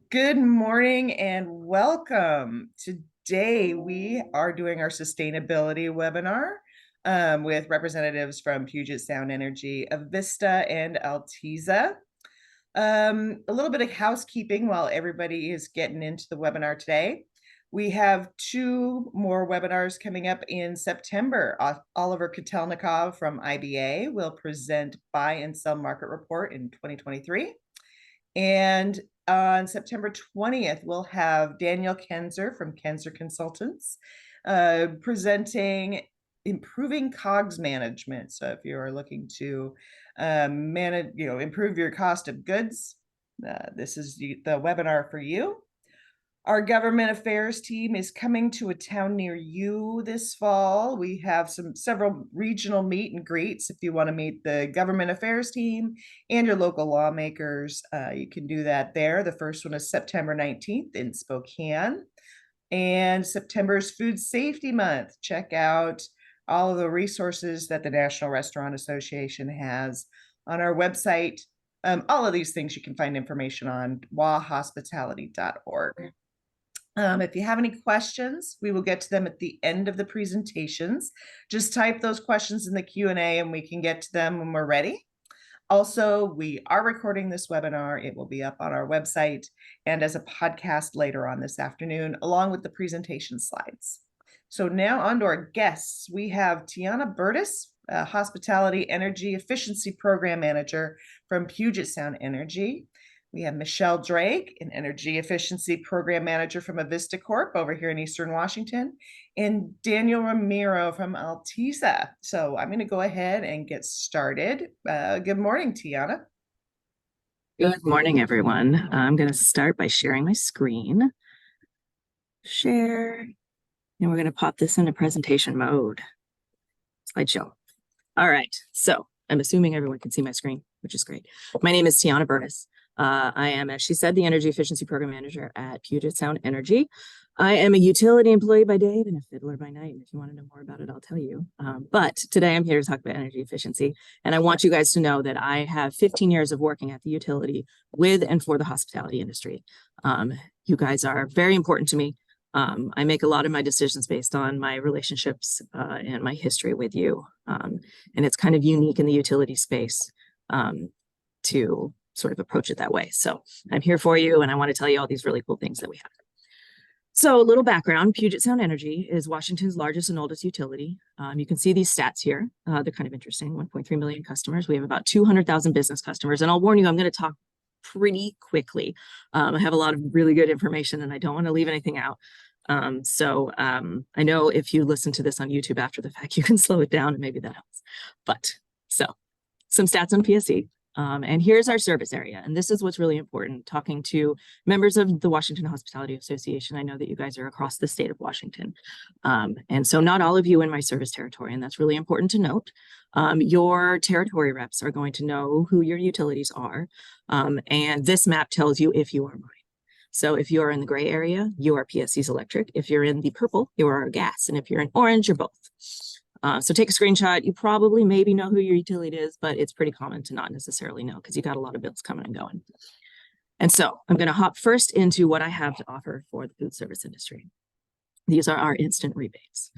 Good morning and welcome. Today we are doing our sustainability webinar with representatives from Puget Sound Energy, Evest, and Altiza. A little bit of housekeeping while everybody is getting into the webinar today. We have two more webinars coming up in September. Oliver Kotelnikov from IBA will present Buy and Sell Market Report in 2023. And on September 20th, we'll have Daniel Kenzer from Kenzer Consultants presenting improving COGS management. So if you are looking to manage, improve your cost of goods, this is the webinar for you. Our government affairs team is coming to a town near you this fall. We have several regional meet and greets. If you want to meet the government affairs team and your local lawmakers, you can do that there. The first one is September 19th in Spokane. And September's Food Safety Month. Check out all of the resources that the National Restaurant Association has on our website. All of these things you can find information on wahospitality.org. If you have any questions, we will get to them at the end of the presentations. Just type those questions in the Q&A and we can get to them when we're ready. Also, we are recording this webinar. It will be up on our website and as a podcast later on this afternoon, along with the presentation slides. So now on to our guests. We have Tiana Burtis, Hospitality Energy Efficiency Program Manager from Puget Sound Energy. We have Michelle Drake, an Energy Efficiency Program Manager from Avista Corp over here in Eastern Washington, and Daniel Romero from Altiza. So I'm going to go ahead and get started. Good morning, Tiana. Good morning, everyone. I'm going to start by sharing my screen. Share. And we're going to pop this into presentation mode. Slideshow. All right. So I'm assuming everyone can see my screen, which is great. My name is Tiana Burtis. I am, as she said, the Energy Efficiency Program Manager at Puget Sound Energy. I am a utility employee by day and a fiddler by night. And if you want to know more about it, I'll tell you. But today I'm here to talk about energy efficiency. And I want you guys to know that I have 15 years of working at the utility with and for the hospitality industry. You guys are very important to me. I make a lot of my decisions based on my relationships and my history with you. And it's kind of unique in the utility space to sort of approach it that way. So I'm here for you, and I want to tell you all these really cool things that we have. So a little background, Puget Sound Energy is Washington's largest and oldest utility. You can see these stats here. They're kind of interesting, 1.3 million customers. We have about 200,000 business customers. And I'll warn you, I'm going to talk pretty quickly. I have a lot of really good information and I don't want to leave anything out. I know if you listen to this on YouTube after the fact, you can slow it down and maybe that helps. But so some stats on PSE. And here's our service area. And this is what's really important, talking to members of the Washington Hospitality Association. I know that you guys are across the state of Washington. And so not all of you in my service territory, and that's really important to note. Your territory reps are going to know who your utilities are. And this map tells you if you are mine. So if you're in the gray area, you are PSE's electric. If you're in the purple, you are gas. And if you're in orange, you're both. So take a screenshot. You probably maybe know who your utility is, but it's pretty common to not necessarily know because you got a lot of bills coming and going. And so I'm going to hop first into what I have to offer for the food service industry. These are our instant rebates.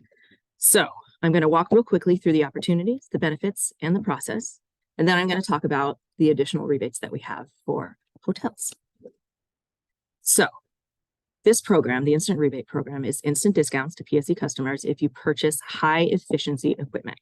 So I'm going to walk real quickly through the opportunities, the benefits, and the process. And then I'm going to talk about the additional rebates that we have for hotels. So this program, the Instant Rebate Program, is instant discounts to PSE customers if you purchase high efficiency equipment.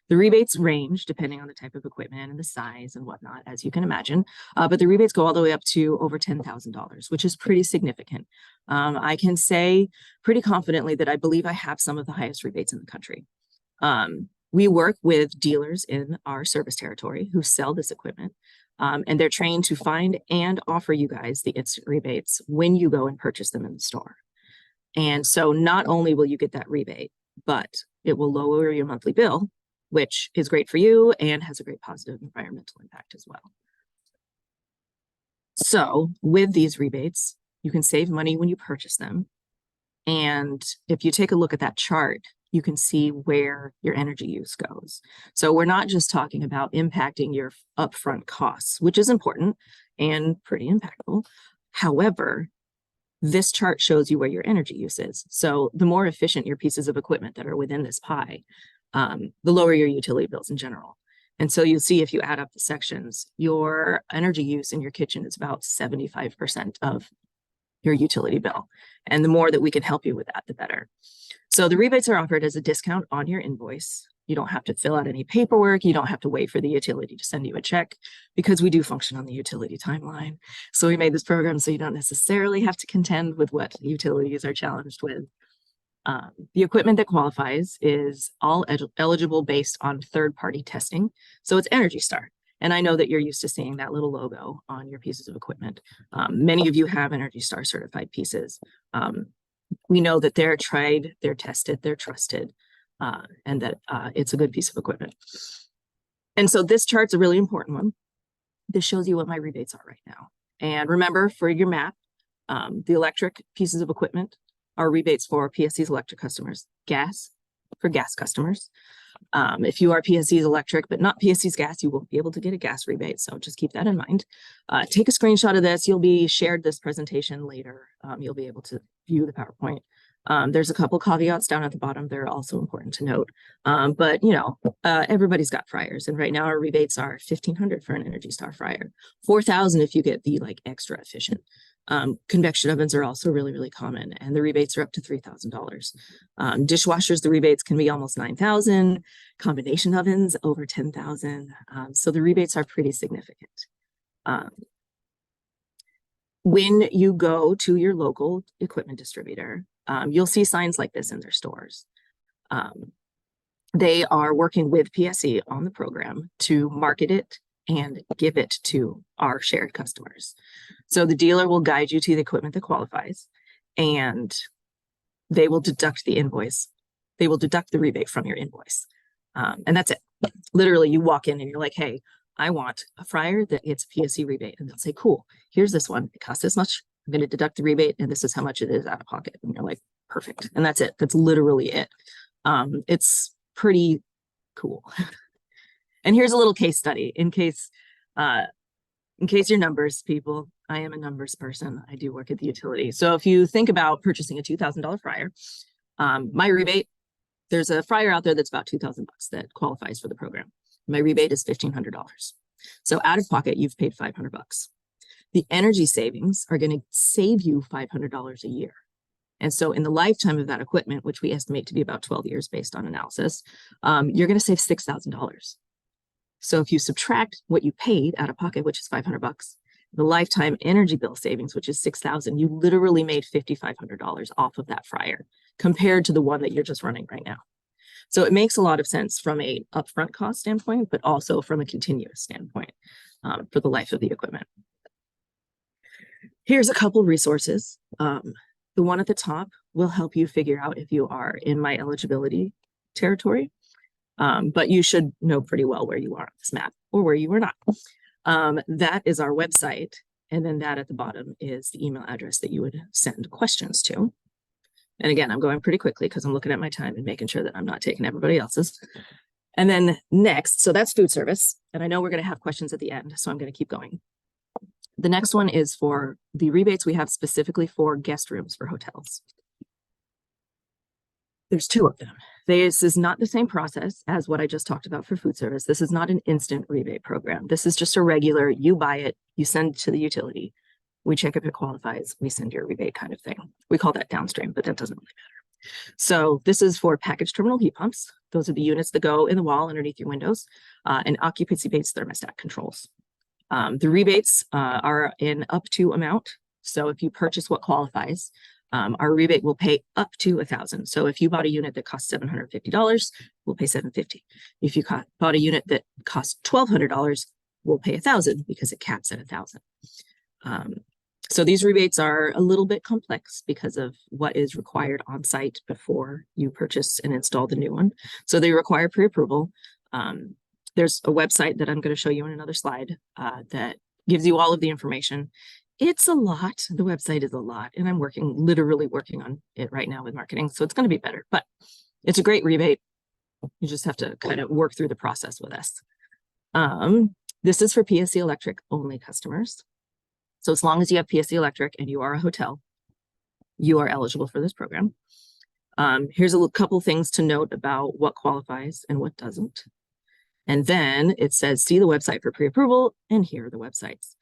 The rebates range depending on the type of equipment and the size and whatnot, as you can imagine, but the rebates go all the way up to over $10,000, which is pretty significant. I can say pretty confidently that I believe I have some of the highest rebates in the country. We work with dealers in our service territory who sell this equipment. And they're trained to find and offer you guys the instant rebates when you go and purchase them in the store. And so not only will you get that rebate, but it will lower your monthly bill, which is great for you and has a great positive environmental impact as well. So with these rebates, you can save money when you purchase them. And if you take a look at that chart, you can see where your energy use goes. So we're not just talking about impacting your upfront costs, which is important and pretty impactful, However, this chart shows you where your energy use is. So the more efficient your pieces of equipment that are within this pie, the lower your utility bills in general. And so you'll see if you add up the sections, your energy use in your kitchen is about 75% of your utility bill. And the more that we can help you with that, the better. So the rebates are offered as a discount on your invoice. You don't have to fill out any paperwork. You don't have to wait for the utility to send you a check because we do function on the utility timeline. So we made this program so you don't necessarily have to contend with what utilities are challenged with. The equipment that qualifies is all eligible based on third-party testing. So it's Energy Star. And I know that you're used to seeing that little logo on your pieces of equipment. Many of you have Energy Star certified pieces. We know that they're tried, they're tested, they're trusted, and that it's a good piece of equipment. And so this chart's a really important one. This shows you what my rebates are right now. And remember, for your map, the electric pieces of equipment are rebates for PSC's electric customers, gas for gas customers. If you are PSC's electric, but not PSC's gas, you won't be able to get a gas rebate. So just keep that in mind. Take a screenshot of this. You'll be shared this presentation later. You'll be able to view the PowerPoint. There's a couple caveats down at the bottom. They're also important to note. But you know, everybody's got fryers, and right now our rebates are $1,500 for an Energy Star fryer, $4,000 if you get the like extra efficient. Convection ovens are also really, really common, and the rebates are up to $3,000. Dishwashers, the rebates can be almost $9,000. Combination ovens over $10,000. So the rebates are pretty significant. When you go to your local equipment distributor, you'll see signs like this in their stores. They are working with PSE on the program to market it and give it to our shared customers. So the dealer will guide you to the equipment that qualifies, and they will deduct the invoice. They will deduct the rebate from your invoice. And that's it. Literally, you walk in and you're like, hey, I want a fryer that gets a PSE rebate. And they'll say, cool, here's this one. It costs this much. I'm going to deduct the rebate, and this is how much it is out of pocket. And you're like, perfect. And that's it. That's literally it. It's pretty cool. And here's a little case study in case you're numbers people. I am a numbers person. I do work at the utility. So if you think about purchasing a $2,000 fryer, my rebate, there's a fryer out there that's about $2,000 that qualifies for the program. My rebate is $1,500. So out of pocket, you've paid $500. The energy savings are going to save you $500 a year. And so in the lifetime of that equipment, which we estimate to be about 12 years based on analysis, you're going to save $6,000. So if you subtract what you paid out of pocket, which is $500, the lifetime energy bill savings, which is $6,000, you literally made $5,500 off of that fryer compared to the one that you're just running right now. So it makes a lot of sense from a upfront cost standpoint, but also from a continuous standpoint for the life of the equipment. Here's a couple resources. The one at the top will help you figure out if you are in my eligibility territory. But you should know pretty well where you are on this map or where you are not. That is our website. And then that at the bottom is the email address that you would send questions to. And again, I'm going pretty quickly because I'm looking at my time and making sure that I'm not taking everybody else's. And then next, so that's food service. And I know we're going to have questions at the end, so I'm going to keep going. The next one is for the rebates we have specifically for guest rooms for hotels. There's two of them. This is not the same process as what I just talked about for food service. This is not an instant rebate program. This is just a regular, you buy it, you send it to the utility. We check if it qualifies, we send your rebate kind of thing. We call that downstream, but that doesn't really matter. So this is for package terminal heat pumps. Those are the units that go in the wall underneath your windows, and occupancy-based thermostat controls. The rebates are in up to amount. So if you purchase what qualifies, our rebate will pay up to $1,000. So if you bought a unit that costs $750, we'll pay $750. If you bought a unit that costs $1,200, we'll pay $1,000 because it caps at $1,000. So these rebates are a little bit complex because of what is required on site before you purchase and install the new one. So they require pre-approval. There's a website that I'm going to show you in another slide that gives you all of the information. It's a lot. The website is a lot, and I'm literally working on it right now with marketing. So it's going to be better, but it's a great rebate. You just have to kind of work through the process with us. This is for PSC Electric only customers. So as long as you have PSC Electric and you are a hotel, you are eligible for this program. Here's a couple things to note about what qualifies and what doesn't. And then it says, see the website for pre-approval, and here are the websites.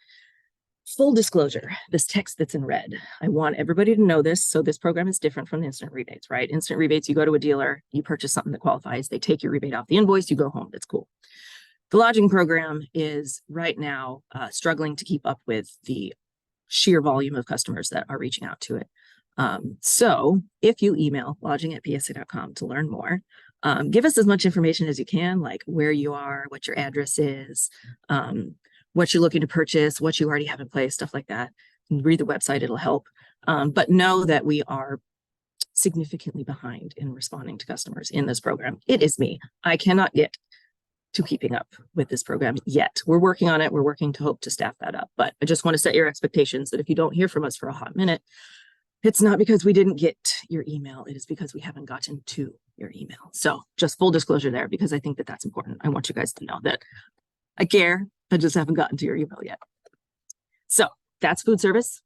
Full disclosure, this text that's in red, I want everybody to know this. So this program is different from the instant rebates, right? Instant rebates, you go to a dealer, you purchase something that qualifies, they take your rebate off the invoice, you go home, that's cool. The lodging program is right now struggling to keep up with the sheer volume of customers that are reaching out to it. So if you email lodging@psa.com to learn more, give us as much information as you can, like where you are, what your address is, what you're looking to purchase, what you already have in place, stuff like that. Read the website, it'll help. But know that we are significantly behind in responding to customers in this program. It is me. I cannot get to keeping up with this program yet. We're working on it. We're working to hope to staff that up. But I just want to set your expectations that if you don't hear from us for a hot minute, it's not because we didn't get your email. It is because we haven't gotten to your email. So just full disclosure there, because I think that that's important. I want you guys to know that I care. I just haven't gotten to your email yet. So that's food service.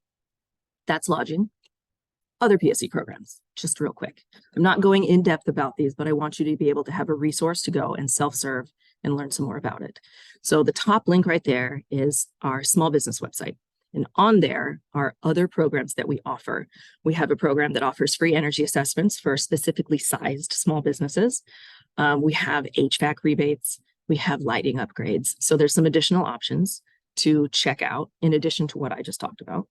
That's lodging. Other PSC programs, just real quick. I'm not going in depth about these, but I want you to be able to have a resource to go and self-serve and learn some more about it. So the top link right there is our small business website. And on there are other programs that we offer. We have a program that offers free energy assessments for specifically sized small businesses. We have HVAC rebates. We have lighting upgrades. So there's some additional options to check out in addition to what I just talked about.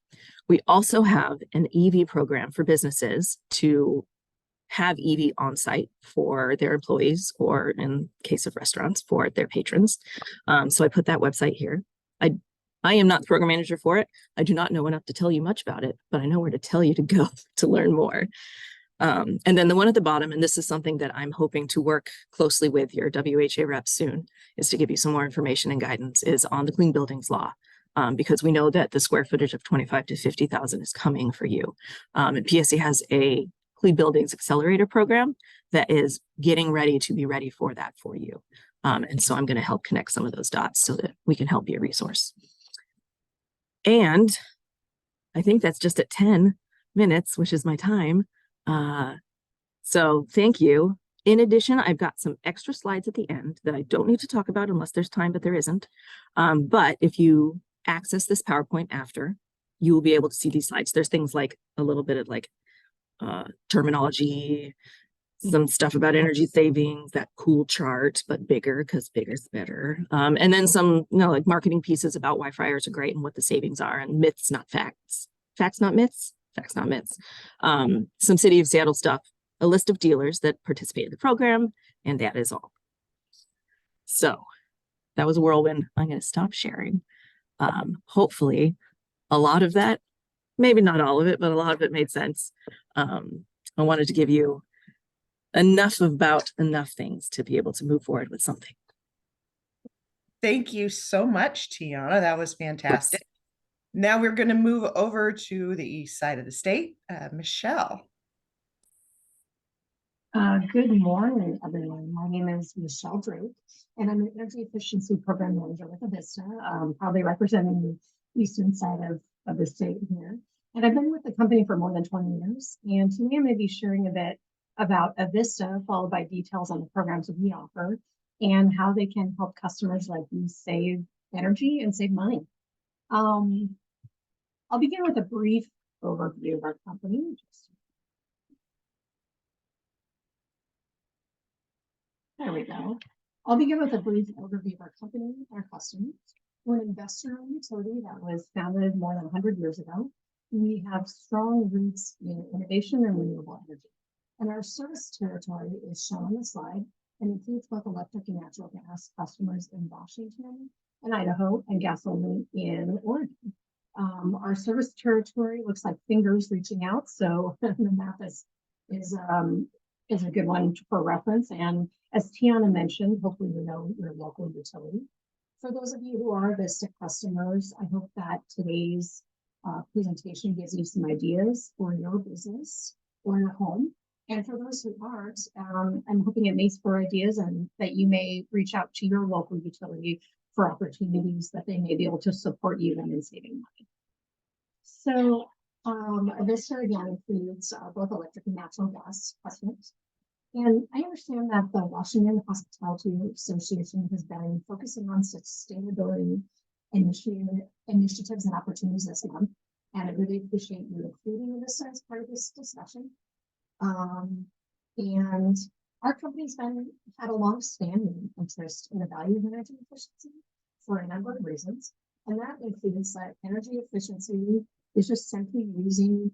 We also have an EV program for businesses to have EV on site for their employees, or in case of restaurants, for their patrons. So I put that website here. I am not the program manager for it. I do not know enough to tell you much about it, but I know where to tell you to go to learn more. And then the one at the bottom, and this is something that I'm hoping to work closely with your WHA reps soon, is to give you some more information and guidance, is on the Clean Buildings Law. Because we know that the square footage of 25 to 50,000 is coming for you. And PSA has a Clean Buildings Accelerator program that is getting ready to be ready for that for you. And so I'm going to help connect some of those dots so that we can help be a resource. And I think that's just at 10 minutes, which is my time. So thank you. In addition, I've got some extra slides at the end that I don't need to talk about unless there's time, but there isn't. But if you access this PowerPoint after, you will be able to see these slides. There's things like a little bit of like terminology, some stuff about energy savings, that cool chart, but bigger because bigger's better. And then some, like marketing pieces about why fryers are great and what the savings are, and myths, not facts. Facts, not myths. Facts, not myths. Some City of Seattle stuff, a list of dealers that participate in the program, and that is all. So that was a whirlwind. I'm going to stop sharing. Hopefully a lot of that, maybe not all of it, but a lot of it made sense. I wanted to give you enough things to be able to move forward with something. Thank you so much, Tiana. That was fantastic. Now we're going to move over to the east side of the state. Michelle. Good morning, everyone. My name is Michelle Drake, and I'm an energy efficiency program manager with Evest, probably representing the eastern side of the state here. And I've been with the company for more than 20 years. And today I'm going to be sharing a bit about Evest, followed by details on the programs that we offer and how they can help customers like you save energy and save money. I'll begin with a brief overview of our company. There we go. I'll begin with a brief overview of our company and our customers. We're an investor-owned utility that was founded more than 100 years ago. We have strong roots in innovation and renewable energy. And our service territory is shown on the slide and includes both electric and natural gas customers in Washington and Idaho, and gas only in Oregon. Our service territory looks like fingers reaching out, so the map is a good one for reference. And as Tiana mentioned, hopefully you know your local utility. For those of you who are Evest customers, I hope that today's presentation gives you some ideas for your business or your home. And for those who aren't, I'm hoping it may spur ideas and that you may reach out to your local utility for opportunities that they may be able to support you in saving money. So, Evest again includes both electric and natural gas customers. And I understand that the Washington Hospitality Association has been focusing on sustainability initiatives and opportunities this month. And I really appreciate you including this as part of this discussion. And our company's had a long-standing interest in the value of energy efficiency for a number of reasons. And that includes that energy efficiency is just simply using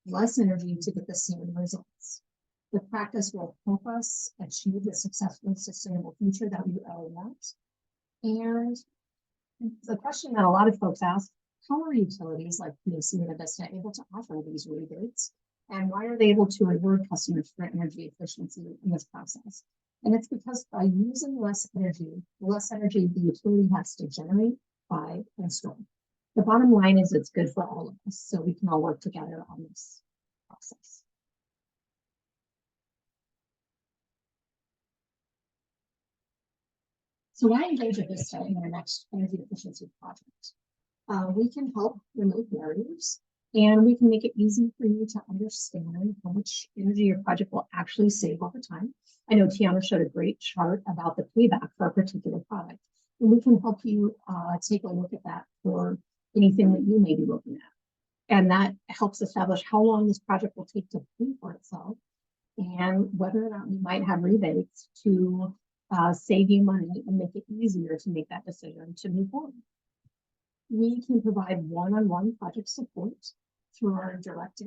less energy to get the same results. The practice will help us achieve the successful, sustainable future that we all want. And the question that a lot of folks ask, how are utilities like PSC and Evest able to offer these rebates? And why are they able to reward customers for energy efficiency in this process? And it's because by using less energy the utility has to generate, buy, and store. The bottom line is it's good for all of us, so we can all work together on this process. So why engage Evest in our next energy efficiency project? We can help remove barriers, and we can make it easy for you to understand how much energy your project will actually save over time. I know Tiana showed a great chart about the payback for a particular product, and we can help you take a look at that for anything that you may be looking at. And that helps establish how long this project will take to pay for itself and whether or not we might have rebates to save you money and make it easier to make that decision to move forward. We can provide one-on-one project support through our direct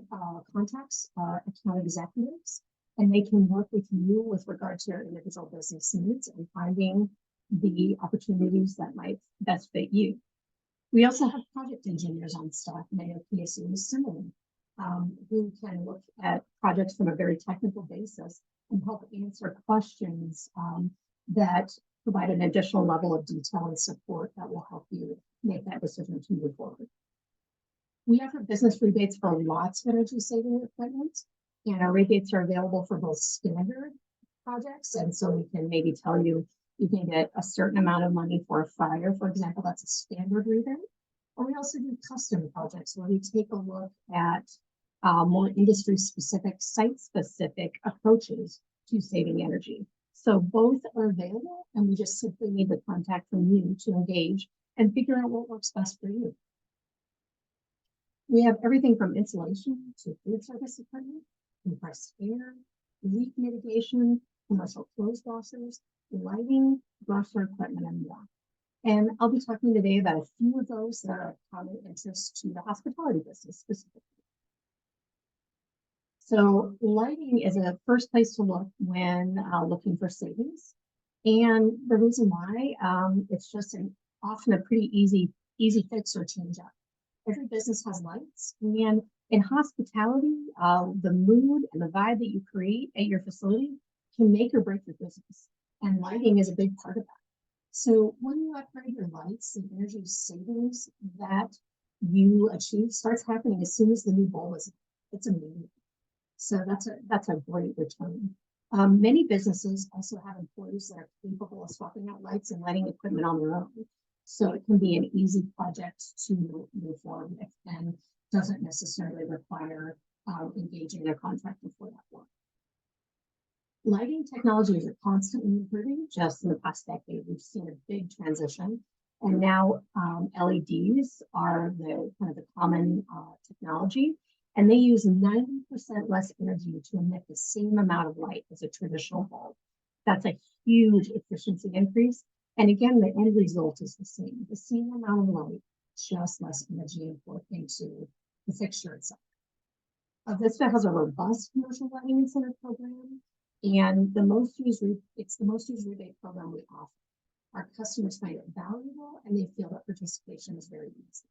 contacts, our account executives, and they can work with you with regard to your individual business needs and finding the opportunities that might best fit you. We also have project engineers on staff, and I know PSU is similar, who can look at projects from a very technical basis and help answer questions that provide an additional level of detail and support that will help you make that decision to move forward. We offer business rebates for lots of energy saving equipment, and our rebates are available for both standard projects. And so we can maybe tell you, you can get a certain amount of money for a fire, for example, that's a standard rebate. Or we also do custom projects where we take a look at more industry specific, site specific approaches to saving energy. So both are available, and we just simply need the contact from you to engage and figure out what works best for you. We have everything from insulation to food service equipment, compressed air, leak mitigation, commercial clothes washers, lighting, grocery equipment, and more. And I'll be talking today about a few of those that are of common interest to the hospitality business specifically. So lighting is a first place to look when looking for savings. And the reason why, it's just often a pretty easy fix or change up. Every business has lights, and in hospitality, the mood and the vibe that you create at your facility can make or break your business. And lighting is a big part of that. So when you upgrade your lights, the energy savings that you achieve starts happening as soon as the new bulb is, it's amazing. So that's a great return. Many businesses also have employees that are capable of swapping out lights and lighting equipment on their own. So it can be an easy project to move forward with and doesn't necessarily require engaging a contractor for that work. Lighting technologies are constantly improving. Just in the past decade, we've seen a big transition. And now LEDs are the kind of the common technology. And they use 90% less energy to emit the same amount of light as a traditional bulb. That's a huge efficiency increase. And again, the end result is the same amount of light, just less energy into the fixture itself. Vista has a robust commercial lighting incentive program, and it's the most used rebate program we offer. Our customers find it valuable, and they feel that participation is very easy.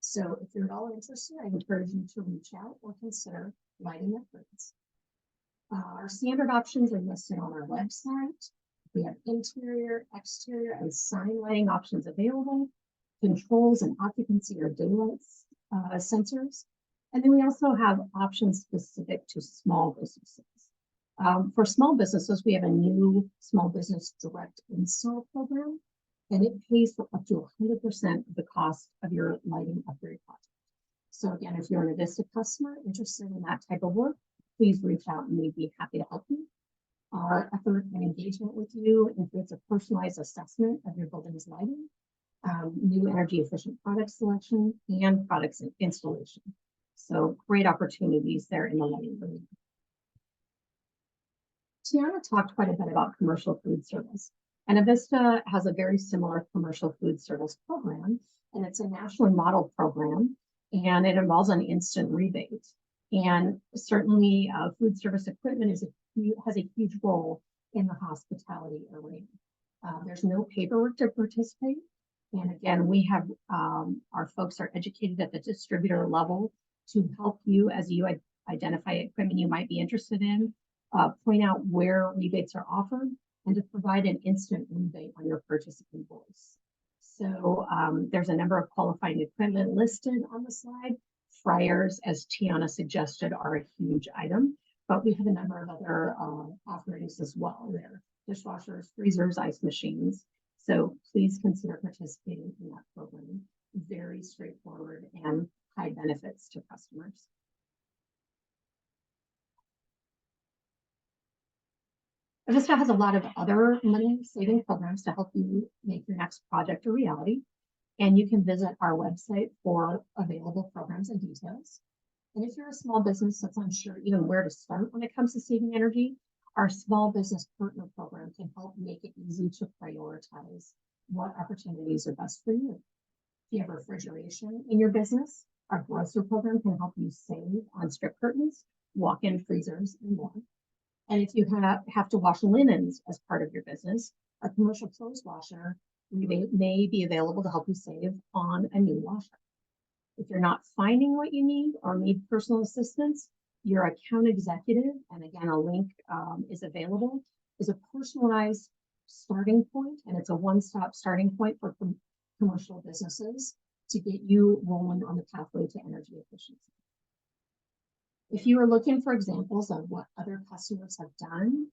So if you're at all interested, I encourage you to reach out or consider lighting upgrades. Our standard options are listed on our website. We have interior, exterior, and sign lighting options available, controls and occupancy or daylight sensors. And then we also have options specific to small businesses. For small businesses, we have a new small business direct install program, and it pays for up to 100% of the cost of your lighting upgrade project. So again, if you're an Evest customer interested in that type of work, please reach out and we'd be happy to help you. Our effort and engagement with you includes a personalized assessment of your building's lighting, new energy efficient product selection, and products installation. So great opportunities there in the lighting arena. Tiana talked quite a bit about commercial food service, and Evesta has a very similar commercial food service program, and it's a nationally modeled program, and it involves an instant rebate. And certainly food service equipment has a huge role in the hospitality arena. There's no paperwork to participate. And again, we have our folks are educated at the distributor level to help you as you identify equipment you might be interested in, point out where rebates are offered, and to provide an instant rebate on your purchase invoice. So there's a number of qualifying equipment listed on the slide. Fryers, as Tiana suggested, are a huge item, but we have a number of other offerings as well there. Dishwashers, freezers, ice machines. So please consider participating in that program. Very straightforward and high benefits to customers. Evesta has a lot of other money saving programs to help you make your next project a reality. And you can visit our website for available programs and details. And if you're a small business that's unsure even where to start when it comes to saving energy, our small business partner program can help make it easy to prioritize what opportunities are best for you. If you have refrigeration in your business, our grocer program can help you save on strip curtains, walk-in freezers, and more. And if you have to wash linens as part of your business, a commercial clothes washer may be available to help you save on a new washer. If you're not finding what you need or need personal assistance, your account executive, and again, a link is available, is a personalized starting point, and it's a one-stop starting point for commercial businesses to get you rolling on the pathway to energy efficiency. If you are looking for examples of what other customers have done,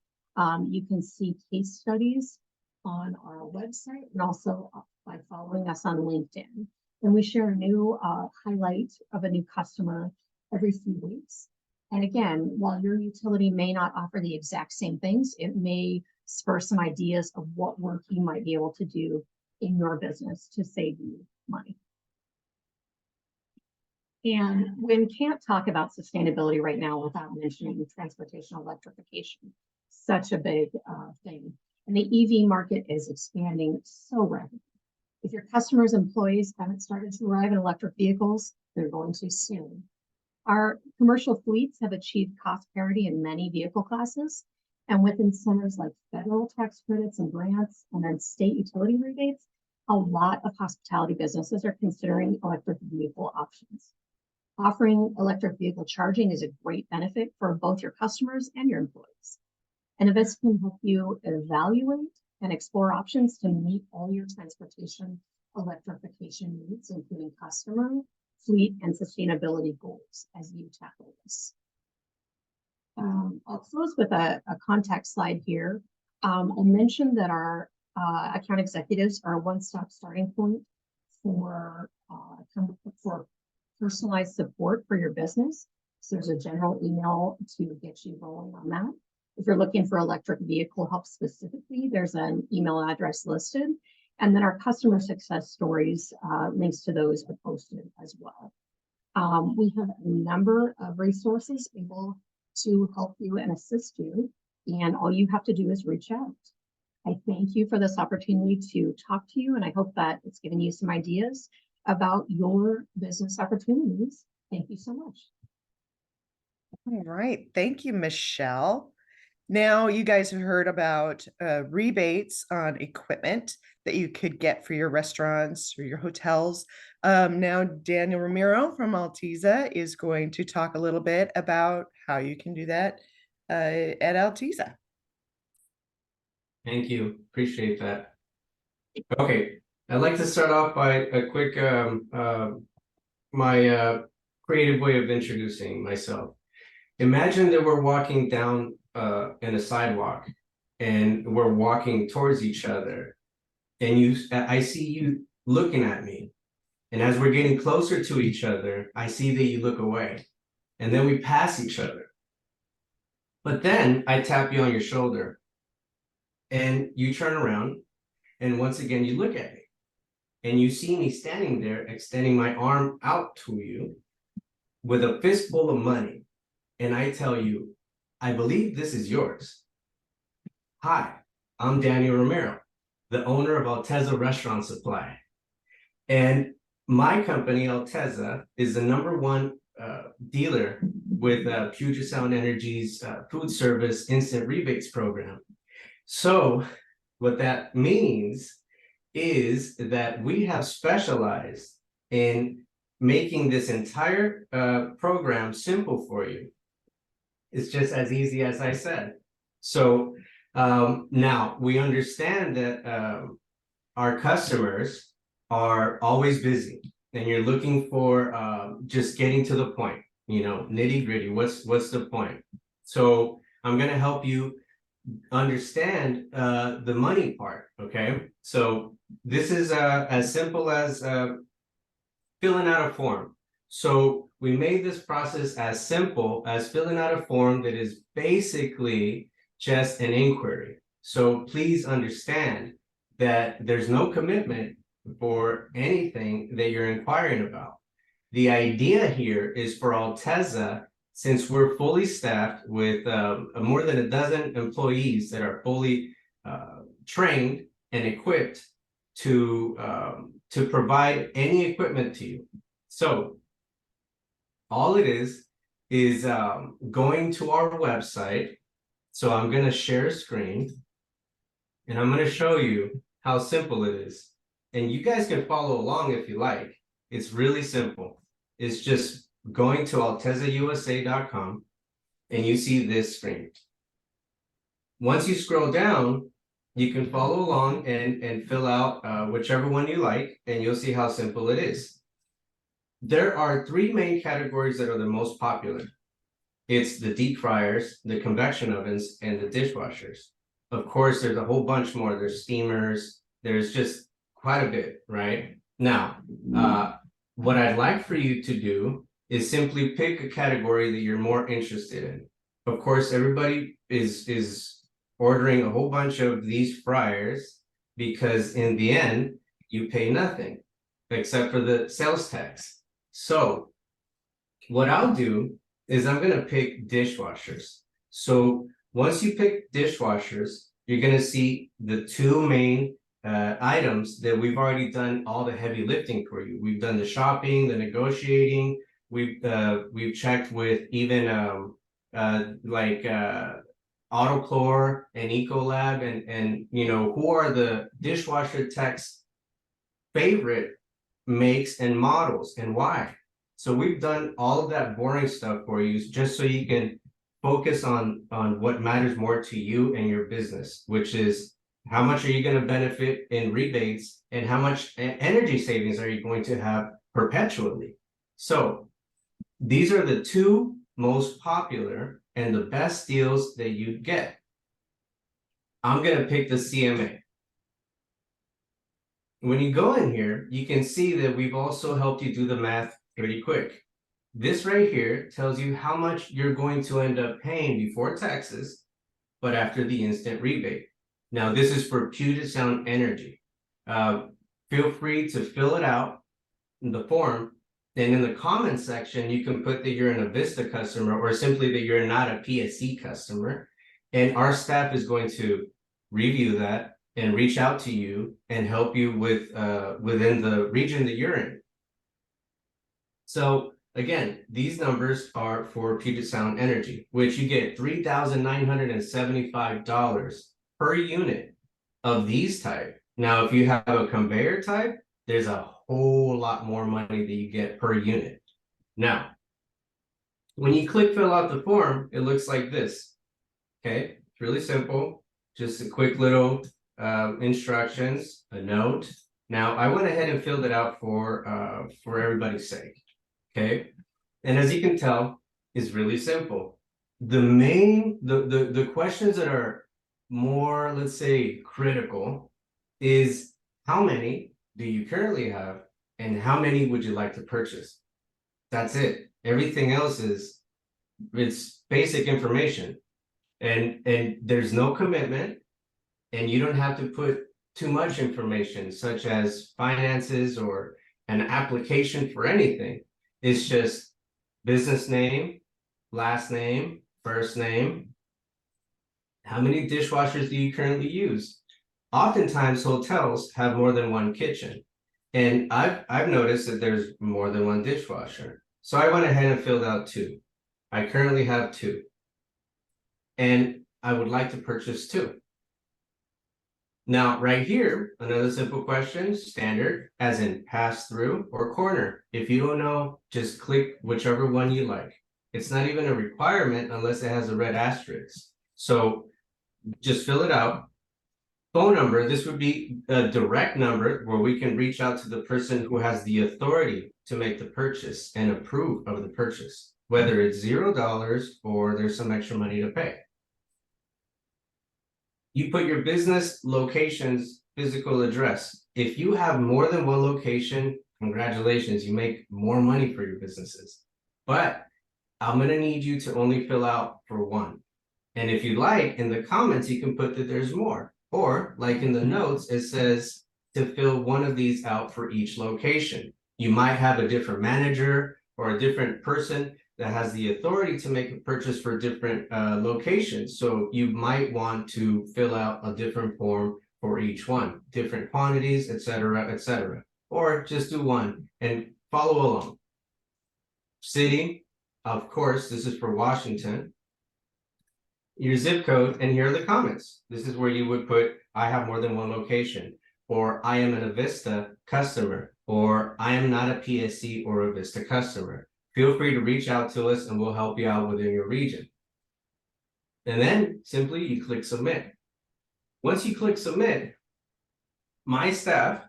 you can see case studies on our website and also by following us on LinkedIn. And we share a new highlight of a new customer every few weeks. And again, while your utility may not offer the exact same things, it may spur some ideas of what work you might be able to do in your business to save you money. And we can't talk about sustainability right now without mentioning transportation electrification, such a big thing. And the EV market is expanding so rapidly. If your customers' employees haven't started to arrive in electric vehicles, they're going to soon. Our commercial fleets have achieved cost parity in many vehicle classes, and with incentives like federal tax credits and grants, and then state utility rebates, a lot of hospitality businesses are considering electric vehicle options. Offering electric vehicle charging is a great benefit for both your customers and your employees. And Evest can help you evaluate and explore options to meet all your transportation electrification needs, including customer, fleet, and sustainability goals as you tackle this. I'll close with a contact slide here. I mentioned that our account executives are a one-stop starting point for personalized support for your business. So there's a general email to get you rolling on that. If you're looking for electric vehicle help specifically, there's an email address listed. And then our customer success stories, links to those are posted as well. We have a number of resources able to help you and assist you. And all you have to do is reach out. I thank you for this opportunity to talk to you. And I hope that it's given you some ideas about your business opportunities. Thank you so much. All right. Thank you, Michelle. Now you guys have heard about rebates on equipment that you could get for your restaurants or your hotels. Now Daniel Romero from Altiza is going to talk a little bit about how you can do that at Altiza. Thank you. Appreciate that. Okay. I'd like to start off by a quick my creative way of introducing myself. Imagine that we're walking down in a sidewalk and we're walking towards each other, and I see you looking at me, And as we're getting closer to each other, I see that you look away. And then we pass each other. But then I tap you on your shoulder. And you turn around. And once again, you look at me. And you see me standing there, extending my arm out to you with a fistful of money. And I tell you, I believe this is yours. Hi, I'm Daniel Romero, the owner of Alteza Restaurant Supply. And my company, Alteza, is the #1 dealer with Puget Sound Energy's food service instant rebates program. So what that means is that we have specialized in making this entire program simple for you. It's just as easy as I said. So now we understand that our customers are always busy, and you're looking for just getting to the point, nitty gritty. What's the point? So I'm going to help you understand the money part. Okay, so this is as simple as filling out a form. So we made this process as simple as filling out a form that is basically just an inquiry. So please understand that there's no commitment for anything that you're inquiring about. The idea here is for Alteza, since we're fully staffed with more than a dozen employees that are fully trained and equipped to provide any equipment to you. So all it is going to our website. So I'm going to share a screen, and I'm going to show you how simple it is. And you guys can follow along if you like. It's really simple. It's just going to altezausa.com, and you see this screen. Once you scroll down, you can follow along and fill out whichever one you like, and you'll see how simple it is. There are 3 main categories that are the most popular. It's the deep fryers, the convection ovens, and the dishwashers. Of course, there's a whole bunch more. There's steamers. There's just quite a bit, right? Now, what I'd like for you to do is simply pick a category that you're more interested in. Of course, everybody is ordering a whole bunch of these fryers because in the end, you pay nothing except for the sales tax. So what I'll do is I'm going to pick dishwashers. So once you pick dishwashers, you're going to see the 2 main items that we've already done all the heavy lifting for you. We've done the shopping, the negotiating. We've checked with even like Autoclor and Ecolab and who are the dishwasher tech's favorite makes and models and why. So we've done all of that boring stuff for you just so you can focus on what matters more to you and your business, which is how much are you going to benefit in rebates and how much energy savings are you going to have perpetually. So these are the 2 most popular and the best deals that you get. I'm going to pick the CMA. When you go in here, you can see that we've also helped you do the math pretty quick. This right here tells you how much you're going to end up paying before taxes, but after the instant rebate. Now, this is for Puget Sound Energy. Feel free to fill it out in the form. And in the comments section, you can put that you're an Evest customer or simply that you're not a PSE customer. And our staff is going to review that and reach out to you and help you with within the region that you're in. So again, these numbers are for Puget Sound Energy, which you get $3,975 per unit of these type. Now, if you have a conveyor type, there's a whole lot more money that you get per unit. Now, when you click fill out the form, it looks like this. Okay, it's really simple. Just a quick little instructions, a note. Now, I went ahead and filled it out for everybody's sake. Okay, and as you can tell, it's really simple. The questions that are more, let's say, critical is how many do you currently have and how many would you like to purchase? That's it. Everything else it's basic information, and there's no commitment, and you don't have to put too much information such as finances or an application for anything. It's just business name, last name, first name. How many dishwashers do you currently use? Oftentimes hotels have more than one kitchen, and I've noticed that there's more than one dishwasher. So I went ahead and filled out 2. I currently have 2. And I would like to purchase 2. Now, right here, another simple question, standard, as in pass through or corner. If you don't know, just click whichever one you like. It's not even a requirement unless it has a red asterisk. So just fill it out. Phone number, this would be a direct number where we can reach out to the person who has the authority to make the purchase and approve of the purchase, whether it's $0 or there's some extra money to pay. You put your business location's physical address. If you have more than one location, congratulations, you make more money for your businesses. But I'm gonna need you to only fill out for 1. And if you like, in the comments, you can put that there's more. Or like in the notes, it says to fill one of these out for each location. You might have a different manager or a different person that has the authority to make a purchase for different locations. So you might want to fill out a different form for each one, different quantities, etc. Or just do 1 and follow along. City, of course, this is for Washington. Your zip code, and here are the comments. This is where you would put, I have more than one location, or I am an Evesta customer, or I am not a PSC or a Vista customer. Feel free to reach out to us and we'll help you out within your region. And then simply you click submit. Once you click submit, my staff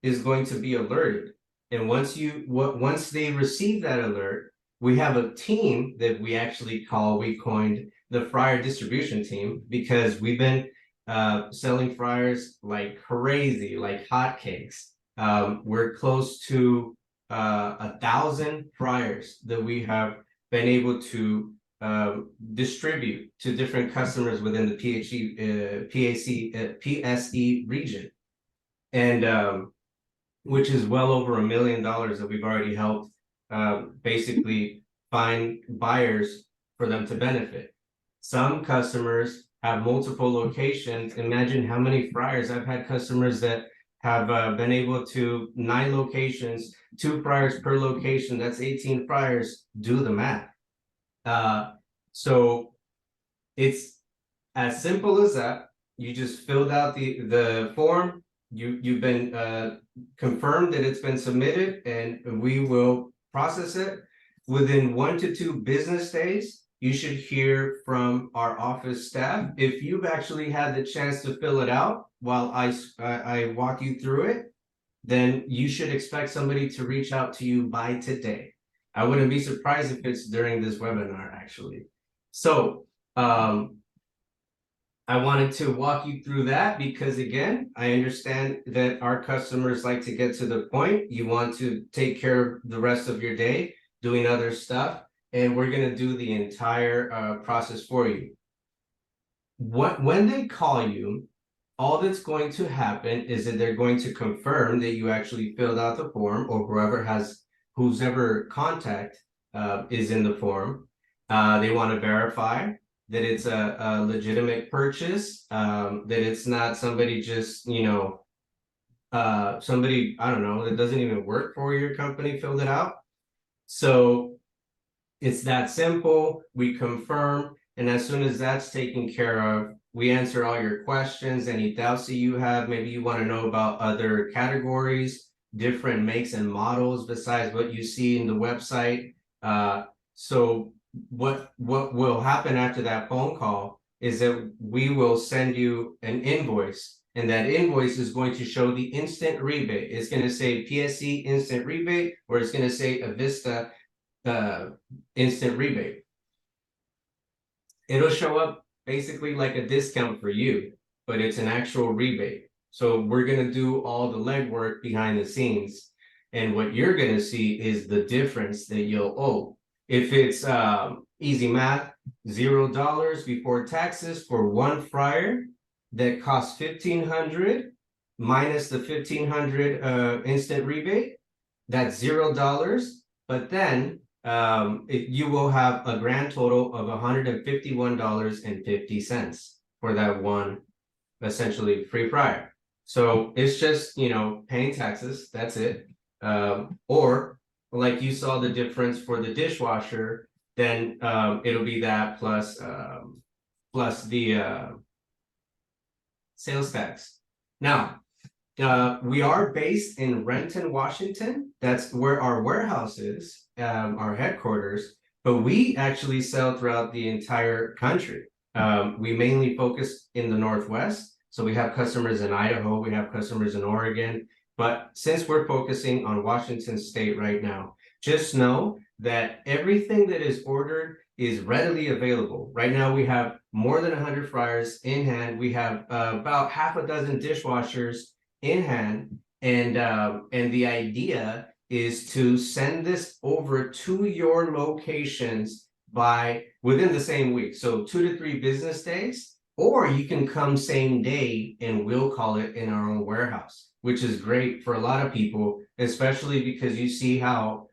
is going to be alerted. And once they receive that alert, we have a team that we coined the fryer distribution team, because we've been selling fryers like crazy, like hotcakes. We're close to 1,000 fryers that we have been able to distribute to different customers within the PSE region, and which is well over $1 million that we've already helped basically find buyers for them to benefit. Some customers have multiple locations. Imagine how many fryers. I've had customers that have been able to 9 locations, 2 fryers per location. That's 18 fryers. Do the math. So it's as simple as that. You just filled out the form. You've been confirmed that it's been submitted, and we will process it within 1 to 2 business days. You should hear from our office staff. If you've actually had the chance to fill it out while I walk you through it, then you should expect somebody to reach out to you by today. I wouldn't be surprised if it's during this webinar, actually. So I wanted to walk you through that because, again, I understand that our customers like to get to the point. You want to take care of the rest of your day doing other stuff, and we're going to do the entire process for you. When they call you, all that's going to happen is that they're going to confirm that you actually filled out the form, or whose ever contact is in the form. They want to verify that it's a legitimate purchase, that it's not somebody just, somebody, I don't know, that doesn't even work for your company filled it out. So it's that simple. We confirm, and as soon as that's taken care of, we answer all your questions, any doubts that you have. Maybe you want to know about other categories, different makes and models besides what you see in the website. So what will happen after that phone call is that we will send you an invoice, and that invoice is going to show the instant rebate. It's going to say PSC instant rebate, or it's going to say Evesta instant rebate. It'll show up basically like a discount for you, but it's an actual rebate. So we're going to do all the legwork behind the scenes. And what you're going to see is the difference that you'll owe. If it's easy math, $0 before taxes for one fryer that costs $1,500 minus the $1,500 instant rebate, that's $0. But then you will have a grand total of $151.50 for that one essentially free fryer. So it's just, you know, paying taxes, that's it. Or like you saw the difference for the dishwasher, then it'll be that plus the sales tax. Now, we are based in Renton, Washington. That's where our warehouse is, our headquarters, but we actually sell throughout the entire country. We mainly focus in the Northwest. So we have customers in Idaho, we have customers in Oregon, but since we're focusing on Washington State right now, just know that everything that is ordered is readily available. Right now we have more than 100 fryers in hand. We have about half a dozen dishwashers in hand, and the idea is to send this over to your locations by within the same week, so 2 to 3 business days, or you can come same day and we'll call it in our own warehouse, which is great for a lot of people, especially because you see how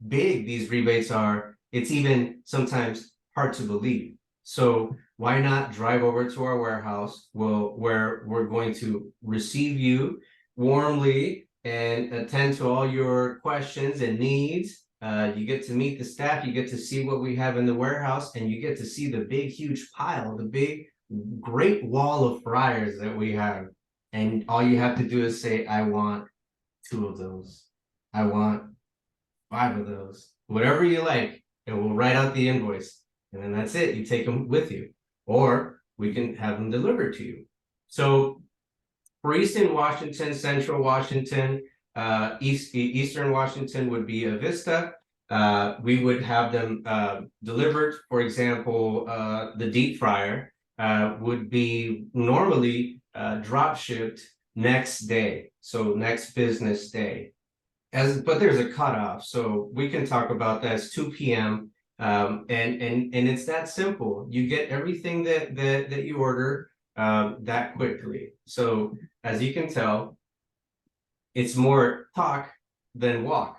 big these rebates are. It's even sometimes hard to believe. So why not drive over to our warehouse, where we're going to receive you warmly and attend to all your questions and needs. You get to meet the staff, you get to see what we have in the warehouse, and you get to see the big, huge pile, the big, great wall of fryers that we have. And all you have to do is say, I want 2 of those. I want 5 of those, whatever you like, and we'll write out the invoice. And then that's it. You take them with you, or we can have them delivered to you. So for Eastern Washington, Central Washington, Eastern Washington would be Evest. We would have them delivered. For example, the deep fryer would be normally drop shipped next day, so next business day. But there's a cutoff, so we can talk about that. It's 2 p.m. And it's that simple. You get everything that you order that quickly. So as you can tell, it's more talk than walk.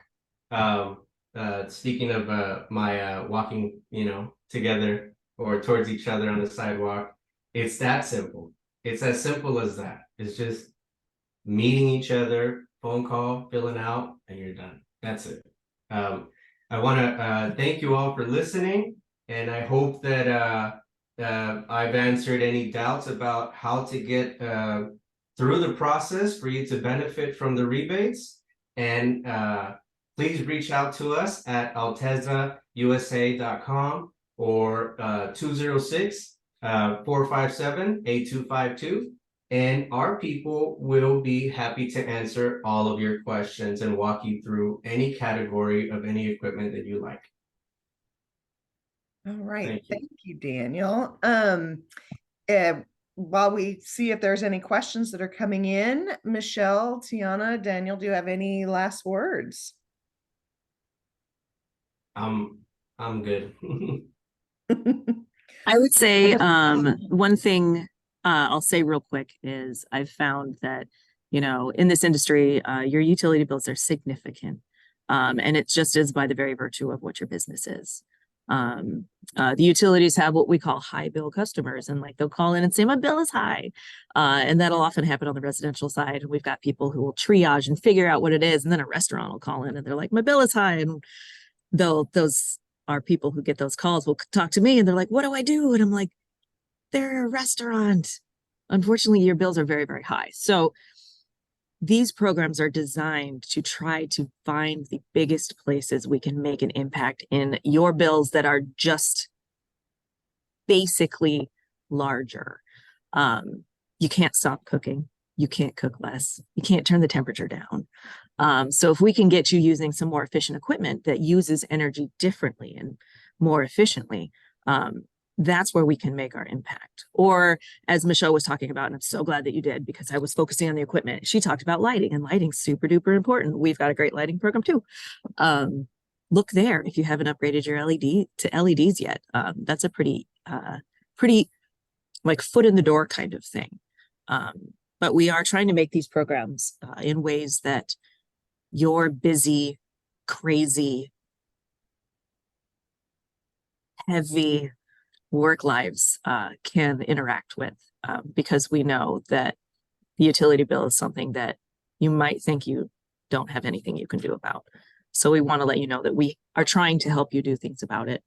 Speaking of my walking, you know, together or towards each other on the sidewalk, it's that simple. It's as simple as that. It's just meeting each other, phone call, filling out, and you're done. That's it. I want to thank you all for listening, and I hope that I've answered any doubts about how to get through the process for you to benefit from the rebates. And please reach out to us at altezausa.com or 206-457-8252. And our people will be happy to answer all of your questions and walk you through any category of any equipment that you like. All right. Thank you. Thank you, Daniel. While we see if there's any questions that are coming in, Michelle, Tiana, Daniel, do you have any last words? I'm good. I would say one thing I'll say real quick is I've found that, you know, in this industry, your utility bills are significant. And it just is by the very virtue of what your business is. The utilities have what we call high bill customers, and like they'll call in and say, my bill is high. And that'll often happen on the residential side. We've got people who will triage and figure out what it is. And then a restaurant will call in and they're like, my bill is high. And those are people who get those calls will talk to me and they're like, what do I do? And I'm like, they're a restaurant. Unfortunately, your bills are very, very high. So these programs are designed to try to find the biggest places we can make an impact in your bills that are just basically larger. You can't stop cooking. You can't cook less. You can't turn the temperature down. So if we can get you using some more efficient equipment that uses energy differently and more efficiently, that's where we can make our impact. Or as Michelle was talking about, and I'm so glad that you did, because I was focusing on the equipment. She talked about lighting, and lighting's super duper important. We've got a great lighting program too. Look there if you haven't upgraded your LED to LEDs yet. That's a pretty like foot in the door kind of thing. But we are trying to make these programs in ways that your busy, crazy, heavy work lives can interact with, because we know that the utility bill is something that you might think you don't have anything you can do about. So we want to let you know that we are trying to help you do things about it.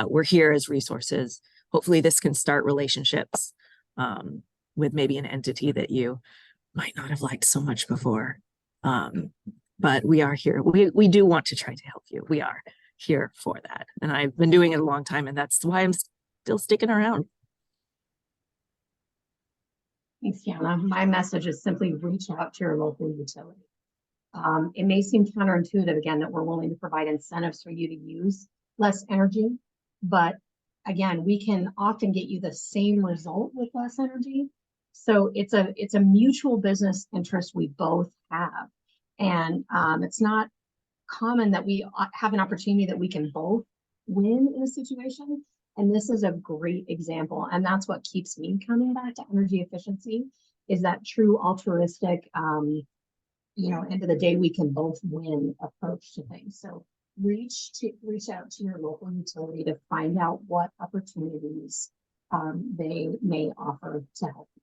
We're here as resources. Hopefully this can start relationships with maybe an entity that you might not have liked so much before. But we are here. We do want to try to help you. We are here for that. And I've been doing it a long time, and that's why I'm still sticking around. Thanks, Tiana. My message is simply reach out to your local utility. It may seem counterintuitive, again, that we're willing to provide incentives for you to use less energy, but again, we can often get you the same result with less energy. So it's a mutual business interest we both have. And it's not common that we have an opportunity that we can both win in a situation. And this is a great example. And that's what keeps me coming back to energy efficiency, is that true altruistic, end of the day, we can both win approach to things. So reach out to your local utility to find out what opportunities they may offer to help you.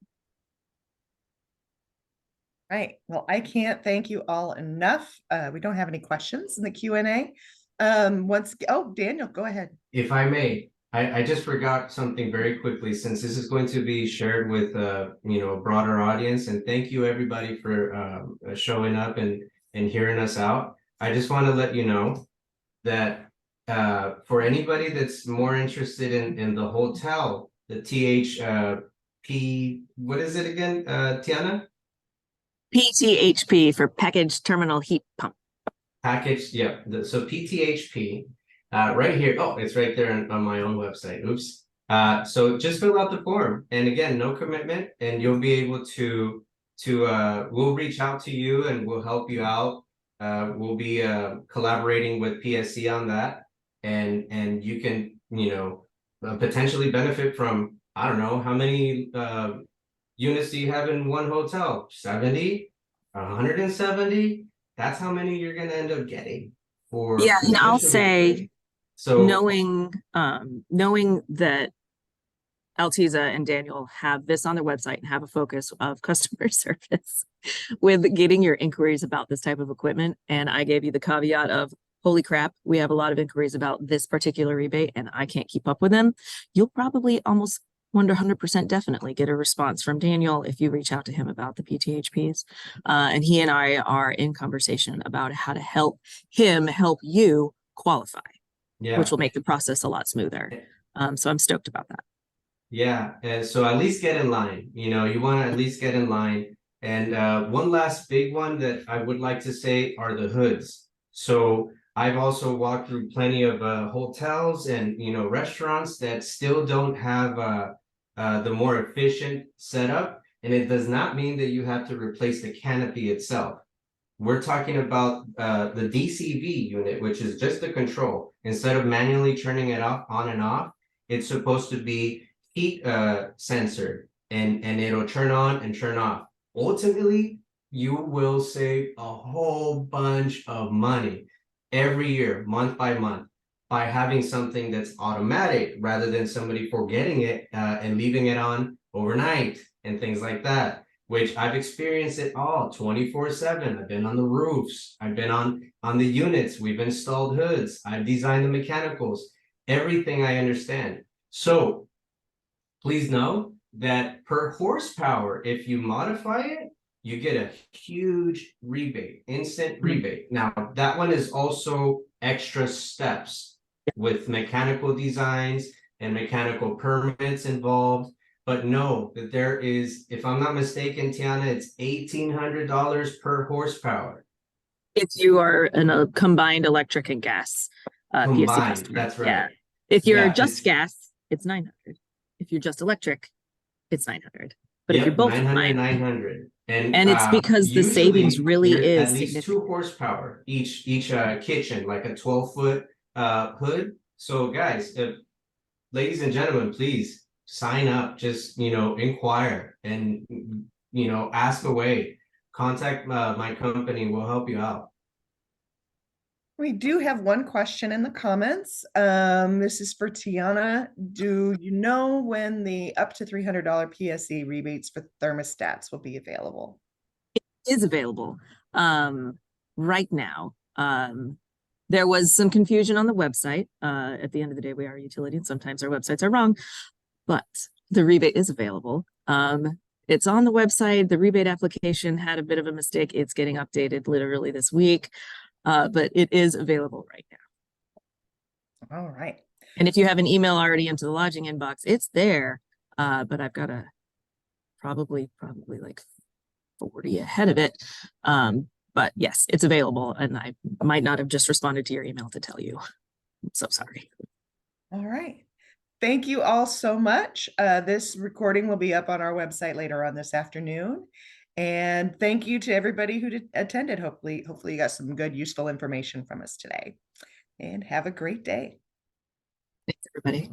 Right. Well, I can't thank you all enough. We don't have any questions in the Q&A. Daniel, go ahead. If I may, I just forgot something very quickly, since this is going to be shared with a broader audience. And thank you everybody for showing up and hearing us out. I just want to let you know that for anybody that's more interested in the hotel, the THP, what is it again, Tiana? PTHP for Package Terminal Heat Pump. Package, yeah. So PTHP, right here. Oh, it's right there on my own website. Oops. So just fill out the form, and again, no commitment, and you'll be able to we'll reach out to you and we'll help you out. We'll be collaborating with PSC on that, and you can potentially benefit from, I don't know how many units do you have in one hotel? 70, 170. That's how many you're going to end up getting for. Yeah, and I'll say, so knowing that Altiza and Daniel have this on their website and have a focus of customer service with getting your inquiries about this type of equipment. And I gave you the caveat of, holy crap, we have a lot of inquiries about this particular rebate and I can't keep up with them. You'll probably almost 100% definitely get a response from Daniel if you reach out to him about the PTHPs. And he and I are in conversation about how to help him help you qualify, which will make the process a lot smoother. So I'm stoked about that. Yeah, and so at least get in line. You want to at least get in line. And one last big one that I would like to say are the hoods. So I've also walked through plenty of hotels and restaurants that still don't have the more efficient setup, and it does not mean that you have to replace the canopy itself. We're talking about the DCV unit, which is just the control. Instead of manually turning it off on and off, it's supposed to be heat sensor, and it'll turn on and turn off. Ultimately, you will save a whole bunch of money every year, month by month, by having something that's automatic rather than somebody forgetting it and leaving it on overnight and things like that, which I've experienced it all 24/7. I've been on the roofs. I've been on the units. We've installed hoods. I've designed the mechanicals, everything I understand. So please know that per horsepower, if you modify it, you get a huge rebate, instant rebate. Now, that one is also extra steps with mechanical designs and mechanical permits involved. But know that there is, if I'm not mistaken, Tiana, it's $1,800 per horsepower. If you are in a combined electric and gas PSC Combined, customer. that's right. Yeah. If you're just gas, it's 900. If you're just electric, it's 900. But if you're Yep, both 900, line, 900. and it's because the savings Usually really there's is at least significant. 2 horsepower each kitchen, like a 12-foot hood. So guys, ladies and gentlemen, please sign up. Just inquire and ask away. Contact my company. We'll help you out. We do have one question in the comments. This is for Tiana. Do you know when the up to $300 PSE rebates for thermostats will be available? Is available right now. There was some confusion on the website. At the end of the day, we are a utility and sometimes our websites are wrong, but the rebate is available. It's on the website. The rebate application had a bit of a mistake. It's getting updated literally this week, but it is available right now. All right. And if you have an email already into the lodging inbox, it's there. But I've got a probably like 40 ahead of it. But yes, it's available, and I might not have just responded to your email to tell you. I'm so sorry. All right. Thank you all so much. This recording will be up on our website later on this afternoon. And thank you to everybody who attended. Hopefully you got some good, useful information from us today. And have a great day. Thanks, everybody.